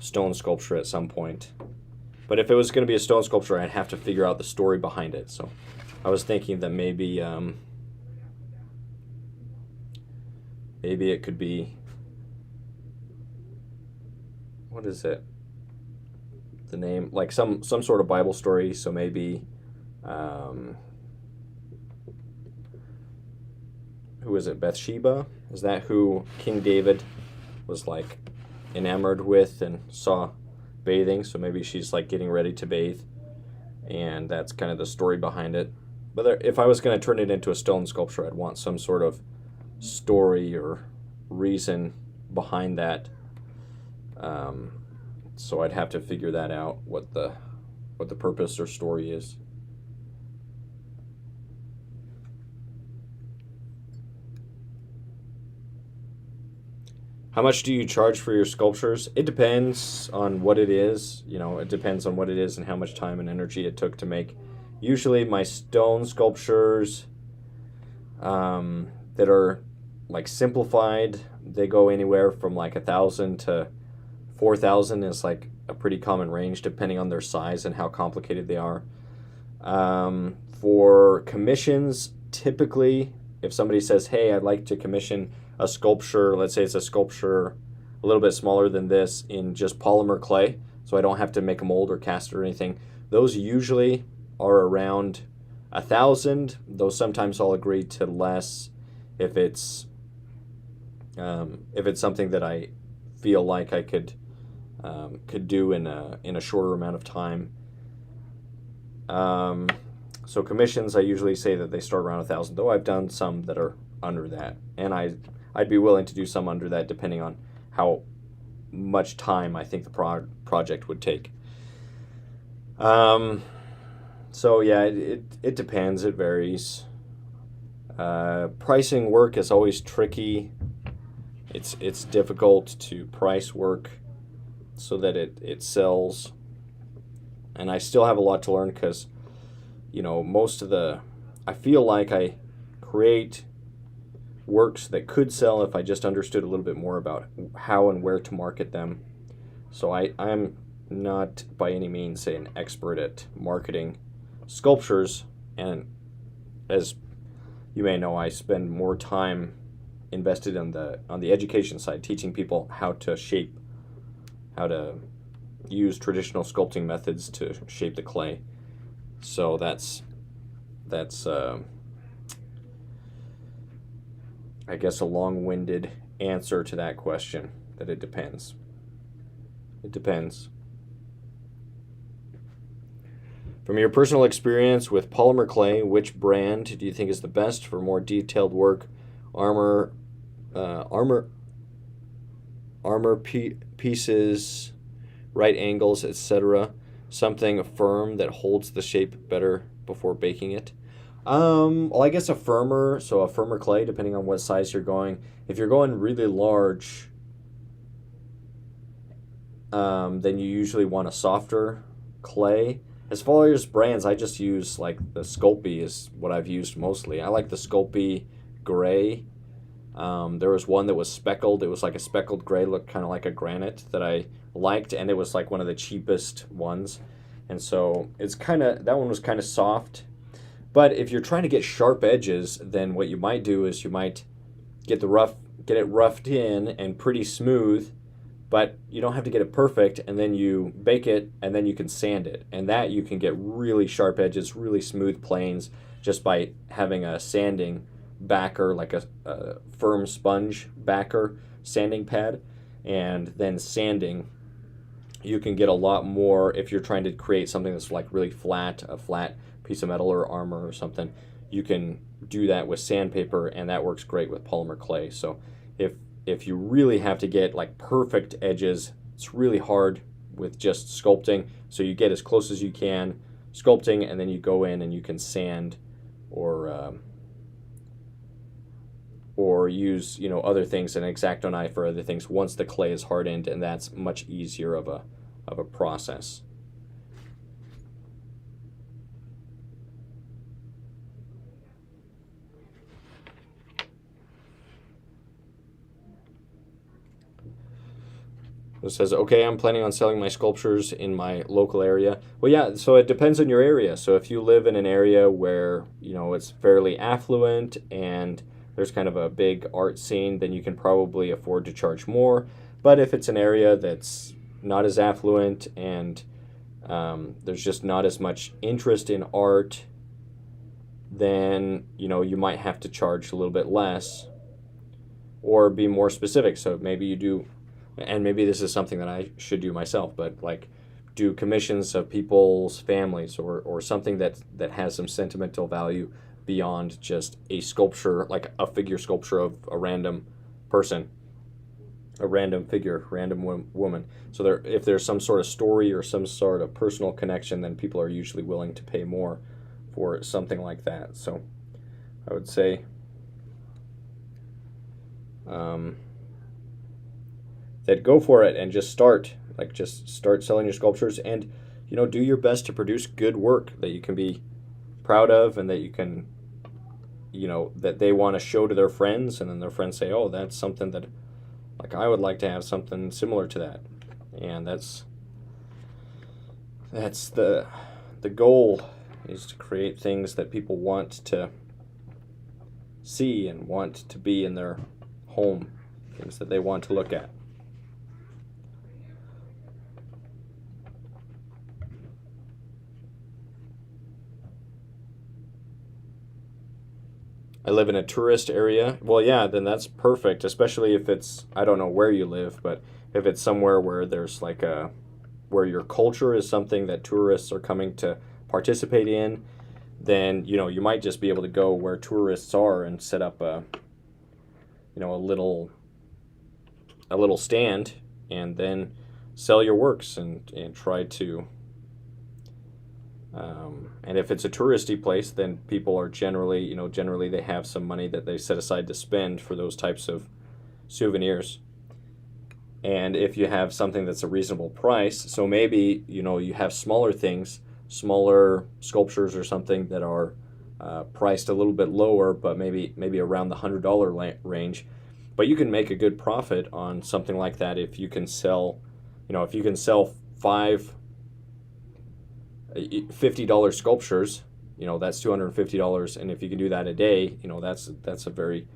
stone sculpture at some point. But if it was going to be a stone sculpture, I'd have to figure out the story behind it. So I was thinking that maybe it could be, what is it? The name, like some sort of Bible story. So maybe, who is it? Bathsheba? Is that who King David was like enamored with and saw bathing, so maybe she's like getting ready to bathe, and that's kind of the story behind it. But if I was going to turn it into a stone sculpture, I'd want some sort of story or reason behind that. So I'd have to figure that out, what the purpose or story is. How much do you charge for your sculptures? It depends on what it is. You know, it depends on what it is and how much time and energy it took to make. Usually my stone sculptures that are like simplified, they go anywhere from like 1,000 to 4,000 is like a pretty common range depending on their size and how complicated they are. For commissions, typically if somebody says, hey, I'd like to commission a sculpture, let's say it's a sculpture a little bit smaller than this in just polymer clay, so I don't have to make a mold or cast it or anything, those usually are around 1,000, though sometimes I'll agree to less if it's something that I feel like I could do in a shorter amount of time. So commissions, I usually say that they start around 1,000, though I've done some that are under that, and I'd be willing to do some under that depending on how much time I think the project would take. So yeah, it depends, it varies. Pricing work is always tricky. It's difficult to price work so that it sells. And I still have a lot to learn because, you know, I feel like I create works that could sell if I just understood a little bit more about how and where to market them. So I'm not by any means an expert at marketing sculptures, and as you may know, I spend more time invested on the education side, teaching people how to use traditional sculpting methods to shape the clay. So that's I guess a long-winded answer to that question, that it depends. It depends. From your personal experience with polymer clay, which brand do you think is the best for more detailed work, armor pieces, right angles, etc.? Something firm that holds the shape better before baking it? Well, I guess a firmer clay, depending on what size you're going. If you're going really large, then you usually want a softer clay. As far as brands, I just use like the Sculpey is what I've used mostly. I like the Sculpey gray. There was one that was speckled. It was like a speckled gray, looked kind of like a granite, that I liked, and it was like one of the cheapest ones. And so that one was kind of soft. But if you're trying to get sharp edges, then what you might do is you might get it roughed in and pretty smooth, but you don't have to get it perfect, and then you bake it, and then you can sand it. And that you can get really sharp edges, really smooth planes, just by having a sanding backer, like a firm sponge backer sanding pad, and then sanding. You can get a lot more if you're trying to create something that's like really flat, a flat piece of metal or armor or something. You can do that with sandpaper, and that works great with polymer clay. So if you really have to get like perfect edges, it's really hard with just sculpting. So you get as close as you can sculpting, and then you go in and you can sand or use, you know, other things, an X-Acto knife or other things once the clay is hardened, and that's much easier of a process. It says, okay, I'm planning on selling my sculptures in my local area. Well, yeah, so it depends on your area. So if you live in an area where, you know, it's fairly affluent and there's kind of a big art scene, then you can probably afford to charge more. But if it's an area that's not as affluent and there's just not as much interest in art, then, you know, you might have to charge a little bit less or be more specific. So maybe you do and maybe this is something that I should do myself, but like do commissions of people's families, or something that has some sentimental value beyond just a sculpture, like a figure sculpture of a random person, a random figure, random woman. So there, if there's some sort of story or some sort of personal connection, then people are usually willing to pay more for something like that. So I would say that go for it and just start. Like, just start selling your sculptures, and do your best to produce good work that you can be proud of, and that you can, that they want to show to their friends, and then their friends say, oh, that's something that, like, I would like to have something similar to that. And that's the goal, is to create things that people want to see and want to be in their home, things that they want to look at. I live in a tourist area. Well, yeah, then that's perfect, especially if it's, I don't know where you live, but if it's somewhere where there's like where your culture is something that tourists are coming to participate in, then, you might just be able to go where tourists are and set up a little stand, and then sell your works, and try to, and if it's a touristy place, then people are generally they have some money that they set aside to spend for those types of souvenirs. And if you have something that's a reasonable price, so maybe, you have smaller things, smaller sculptures or something that are priced a little bit lower, but maybe around the $100 range, but you can make a good profit on something like that if you can sell, five $50 sculptures, that's $250, and if you can do that a day, that's a very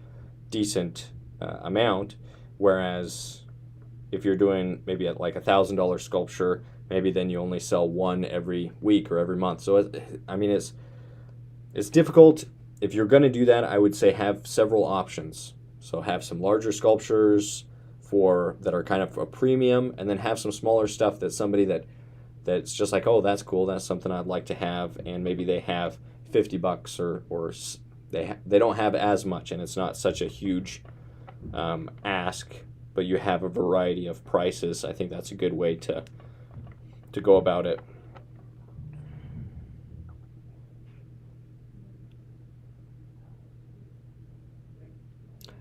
decent amount. Whereas if you're doing maybe at like $1,000 sculpture, maybe then you only sell one every week or every month. So it's difficult. If you're going to do that, I would say have several options. So have some larger sculptures that are kind of a premium, and then have some smaller stuff that's somebody that's just like, oh, that's cool, that's something I'd like to have, and maybe they have $50, or they don't have as much, and it's not such a huge ask, but you have a variety of prices. I think that's a good way to go about it.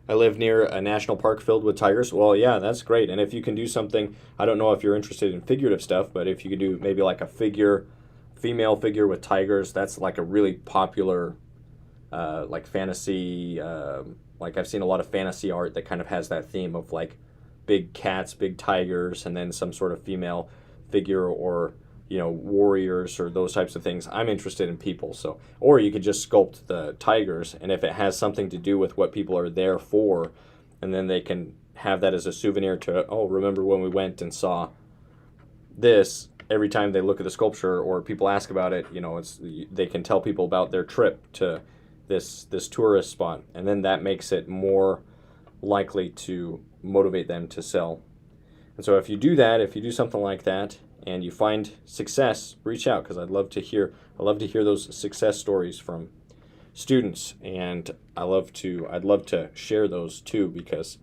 I live near a national park filled with tigers. Well, yeah, that's great. And if you can do something, I don't know if you're interested in figurative stuff, but if you could do maybe like a female figure with tigers, that's like a really popular, like fantasy, like I've seen a lot of fantasy art that kind of has that theme of like big cats, big tigers, and then some sort of female figure, or warriors, or those types of things. I'm interested in people, so, or you could just sculpt the tigers, and if it has something to do with what people are there for, and then they can have that as a souvenir to, oh, remember when we went and saw this. Every time they look at the sculpture or people ask about it, they can tell people about their trip to this tourist spot, and then that makes it more likely to motivate them to sell. And so if you do something like that, and you find success, reach out, because I'd love to hear those success stories from students, and I'd love to share those too, because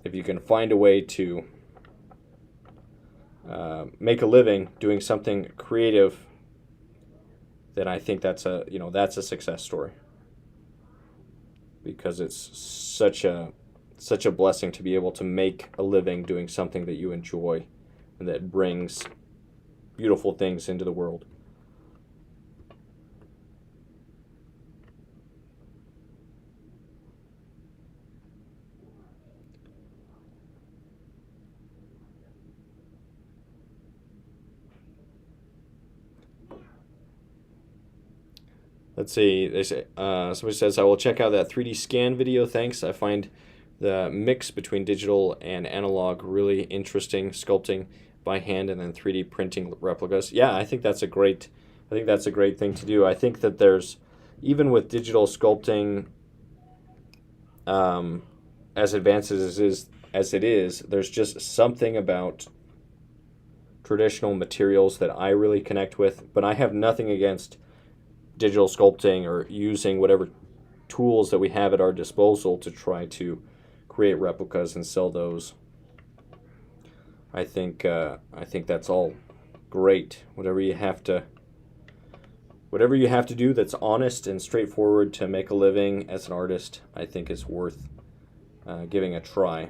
if you can find a way to make a living doing something creative, then I think that's a success story, because it's such a blessing to be able to make a living doing something that you enjoy, and that brings beautiful things into the world. Let's see. They say somebody says, I will check out that 3D scan video. Thanks. I find the mix between digital and analog really interesting. Sculpting by hand and then 3D printing replicas. Yeah, I think that's a great thing to do. I think that there's, even with digital sculpting, as advanced as it is, there's just something about traditional materials that I really connect with. But I have nothing against digital sculpting or using whatever tools that we have at our disposal to try to create replicas and sell those. I think that's all great. Whatever you have to do that's honest and straightforward to make a living as an artist, I think is worth giving a try.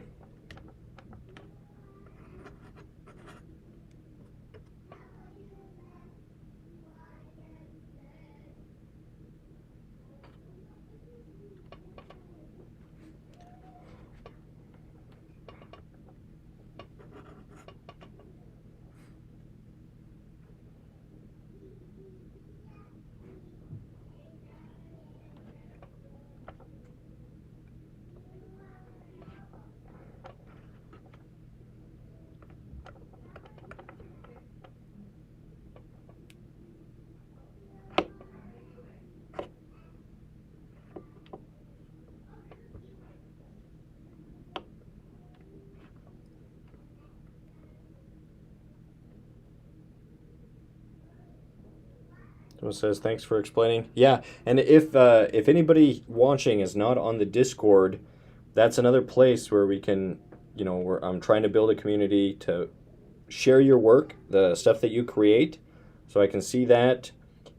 Someone says, thanks for explaining. Yeah, and if anybody watching is not on the Discord, that's another place where we can, where I'm trying to build a community to share your work, the stuff that you create, so I can see that,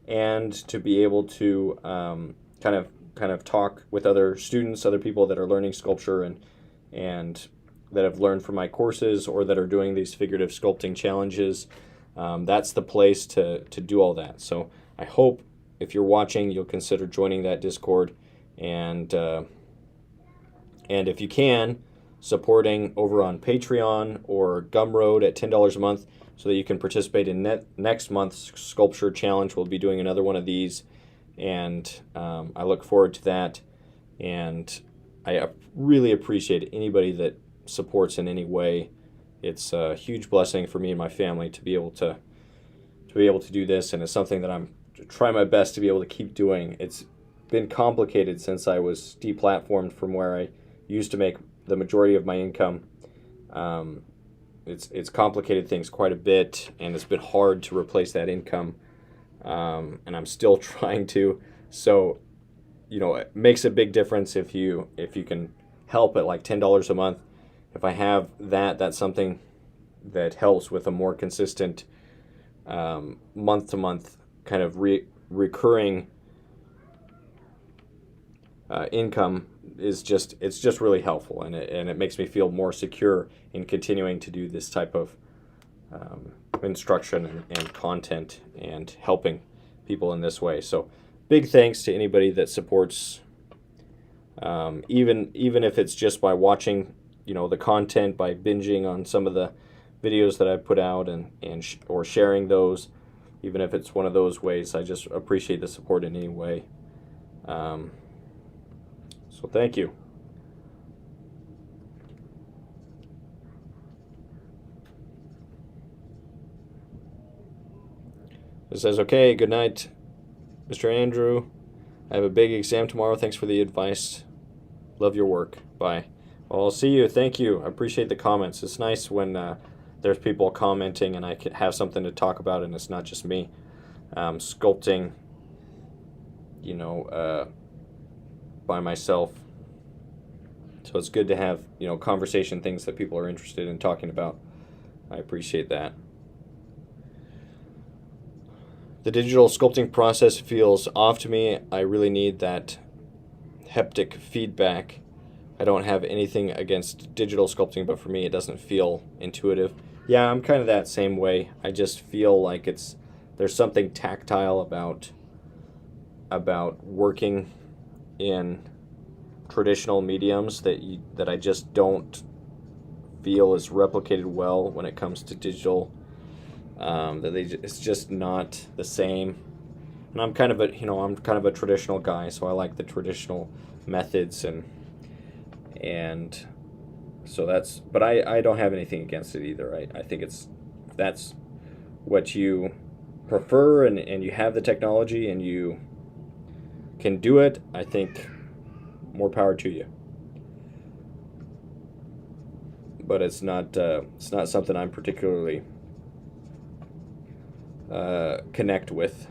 and to be able to kind of talk with other students, other people that are learning sculpture and that have learned from my courses or that are doing these figurative sculpting challenges. That's the place to do all that. So I hope if you're watching, you'll consider joining that Discord, and if you can, supporting over on Patreon or Gumroad at $10 a month, so that you can participate in next month's sculpture challenge. We'll be doing another one of these, and I look forward to that. And I really appreciate anybody that supports in any way. It's a huge blessing for me and my family to be able to do this, and it's something that I'm trying my best to be able to keep doing. It's been complicated since I was deplatformed from where I used to make the majority of my income. It's complicated things quite a bit, and it's been hard to replace that income, and I'm still trying to. So, it makes a big difference if you can help at like $10 a month. If I have that, that's something that helps with a more consistent month-to-month kind of recurring income. It's just really helpful, and it makes me feel more secure in continuing to do this type of instruction and content and helping people in this way. So big thanks to anybody that supports, even if it's just by watching the content, by binging on some of the videos that I put out or sharing those. Even if it's one of those ways, I just appreciate the support in any way. So thank you. It says, okay, good night, Mr. Andrew. I have a big exam tomorrow. Thanks for the advice. Love your work. Bye. Well, I'll see you. Thank you. I appreciate the comments. It's nice when there's people commenting and I can have something to talk about, and it's not just me sculpting, by myself. So it's good to have, conversation, things that people are interested in talking about. I appreciate that. The digital sculpting process feels off to me. I really need that haptic feedback. I don't have anything against digital sculpting, but for me it doesn't feel intuitive. Yeah, I'm kind of that same way. I just feel like there's something tactile about working in traditional mediums that I just don't feel is replicated well when it comes to digital. It's just not the same. And I'm kind of a traditional guy, so I like the traditional methods and so but I don't have anything against it either. I think if that's what you prefer and you have the technology and you can do it, I think more power to you. but it's not something I'm particularly connect with.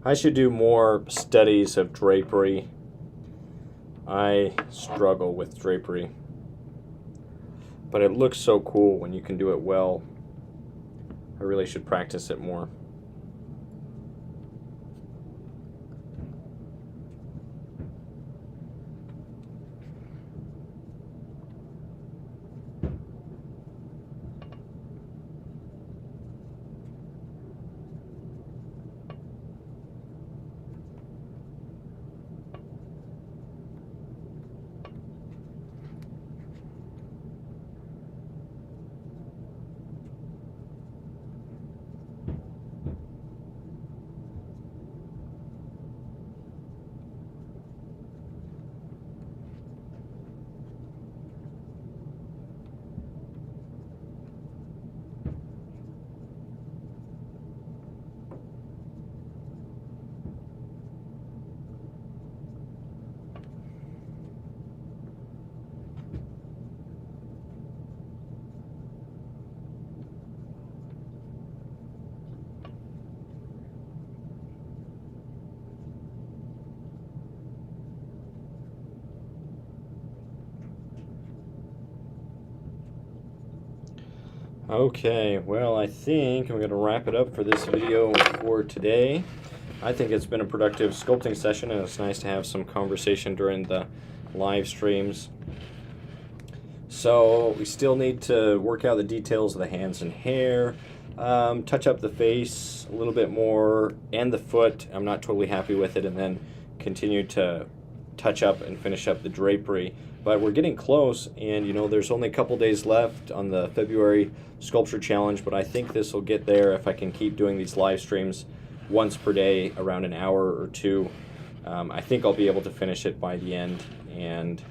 I should do more studies of drapery. I struggle with drapery, but it looks so cool when you can do it well. I really should practice it more. Okay, well, I think I'm going to wrap it up for this video for today. I think it's been a productive sculpting session, and it's nice to have some conversation during the live streams. So we still need to work out the details of the hands and hair, touch up the face a little bit more, and the foot. I'm not totally happy with it, and then continue to touch up and finish up the drapery. But we're getting close, and you know, there's only a couple days left on the February Sculpture Challenge, but I think this will get there if I can keep doing these live streams once per day, around an hour or two. I think I'll be able to finish it by the end, and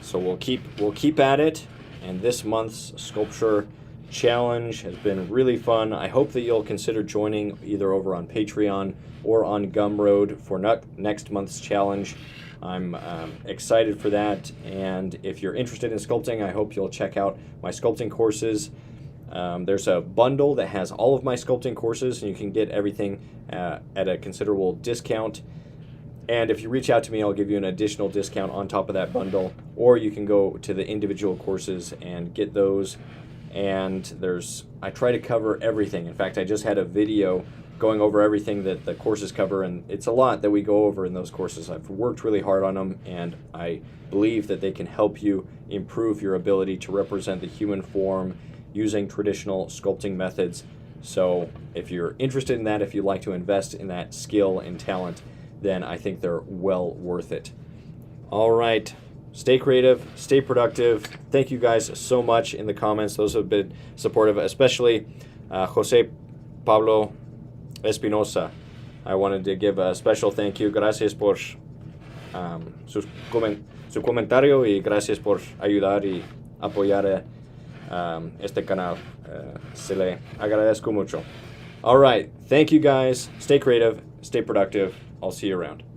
so we'll keep at it. And this month's Sculpture Challenge has been really fun. I hope that you'll consider joining either over on Patreon or on Gumroad for next month's challenge. I'm excited for that, and if you're interested in sculpting, I hope you'll check out my sculpting courses. There's a bundle that has all of my sculpting courses, and you can get everything at a considerable discount. And if you reach out to me, I'll give you an additional discount on top of that bundle, or you can go to the individual courses and get those. And I try to cover everything. In fact, I just had a video going over everything that the courses cover, and it's a lot that we go over in those courses. I've worked really hard on them, and I believe that they can help you improve your ability to represent the human form using traditional sculpting methods. So if you're interested in that, if you'd like to invest in that skill and talent, then I think they're well worth it. All right, stay creative, stay productive. Thank you guys so much in the comments. Those have been supportive, especially Jose Pablo Espinosa. I wanted to give a special thank you. Gracias por su comentario, y gracias por ayudar y apoyar este canal. Se le agradezco mucho. All right, thank you guys. Stay creative, stay productive. I'll see you around.